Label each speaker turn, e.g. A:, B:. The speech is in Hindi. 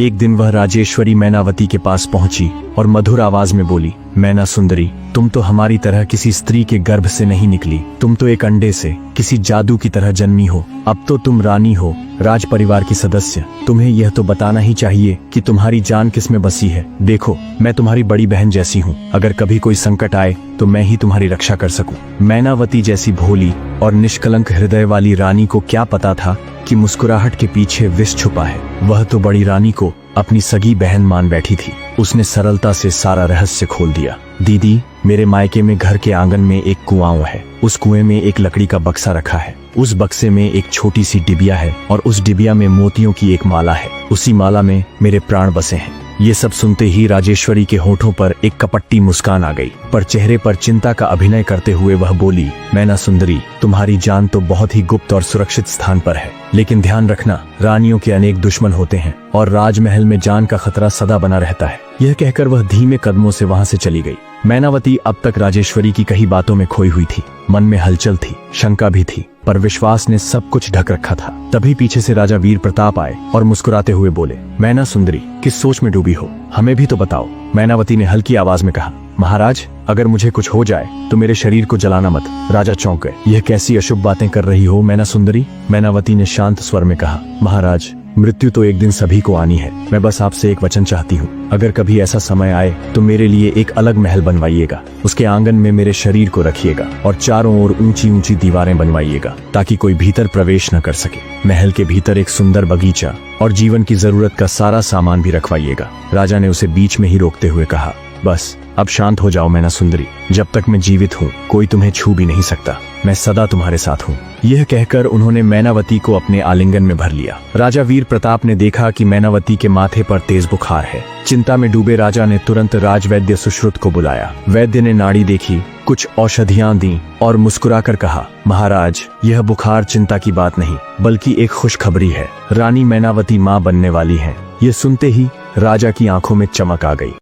A: एक दिन वह राजेश्वरी मैनावती के पास पहुंची और मधुर आवाज में बोली, मैना सुंदरी, तुम तो हमारी तरह किसी स्त्री के गर्भ से नहीं निकली। तुम तो एक अंडे से किसी जादू की तरह जन्मी हो। अब तो तुम रानी हो, राज परिवार की सदस्य। तुम्हें यह तो बताना ही चाहिए कि तुम्हारी जान किस में बसी है। देखो, मैं तुम्हारी बड़ी बहन जैसी हूँ। अगर कभी कोई संकट आए तो मैं ही तुम्हारी रक्षा कर सकूं। मैनावती जैसी भोली और निष्कलंक हृदय वाली रानी को क्या पता था कि मुस्कुराहट के पीछे विष छुपा है। वह तो बड़ी रानी को अपनी सगी बहन मान बैठी थी। उसने सरलता से सारा रहस्य खोल दिया। दीदी, मेरे मायके में घर के आंगन में एक कुआं है। उस कुएं में एक लकड़ी का बक्सा रखा है। उस बक्से में एक छोटी सी डिबिया है और उस डिबिया में मोतियों की एक माला है। उसी माला में मेरे प्राण बसे हैं। ये सब सुनते ही राजेश्वरी के होठों पर एक कपट्टी मुस्कान आ गई, पर चेहरे पर चिंता का अभिनय करते हुए वह बोली, मैना सुंदरी, तुम्हारी जान तो बहुत ही गुप्त और सुरक्षित स्थान पर है, लेकिन ध्यान रखना, रानियों के अनेक दुश्मन होते हैं और राजमहल में जान का खतरा सदा बना रहता है। यह कहकर वह धीमे कदमों से वहां से चली गई। मैनावती अब तक राजेश्वरी की कई बातों में खोई हुई थी। मन में हलचल थी, शंका भी थी, पर विश्वास ने सब कुछ ढक रखा था। तभी पीछे से राजा वीर प्रताप आए और मुस्कुराते हुए बोले, मैना सुंदरी, किस सोच में डूबी हो, हमें भी तो बताओ। मैनावती ने हल्की आवाज में कहा, महाराज, अगर मुझे कुछ हो जाए तो मेरे शरीर को जलाना मत। राजा चौंक गए। यह कैसी अशुभ बातें कर रही हो मैना सुंदरी? मैनावती ने शांत स्वर में कहा, महाराज, मृत्यु तो एक दिन सभी को आनी है। मैं बस आपसे एक वचन चाहती हूँ, अगर कभी ऐसा समय आए तो मेरे लिए एक अलग महल बनवाइएगा। उसके आंगन में मेरे शरीर को रखिएगा और चारों ओर ऊंची ऊंची दीवारें बनवाइएगा, ताकि कोई भीतर प्रवेश न कर सके। महल के भीतर एक सुंदर बगीचा और जीवन की जरूरत का सारा सामान भी रखवाइएगा। राजा ने उसे बीच में ही रोकते हुए कहा, बस अब शांत हो जाओ मैना सुंदरी। जब तक मैं जीवित हूँ कोई तुम्हें छू भी नहीं सकता। मैं सदा तुम्हारे साथ हूँ। यह कहकर उन्होंने मैनावती को अपने आलिंगन में भर लिया। राजा वीर प्रताप ने देखा कि मैनावती के माथे पर तेज बुखार है। चिंता में डूबे राजा ने तुरंत राजवैद्य सुश्रुत को बुलाया। वैद्य ने नाड़ी देखी, कुछ औषधियां दी और मुस्कुराकर कहा, महाराज, यह बुखार चिंता की बात नहीं बल्कि एक खुशखबरी है। रानी मैनावती मां बनने वाली है। यह सुनते ही राजा की आंखों में चमक आ गई।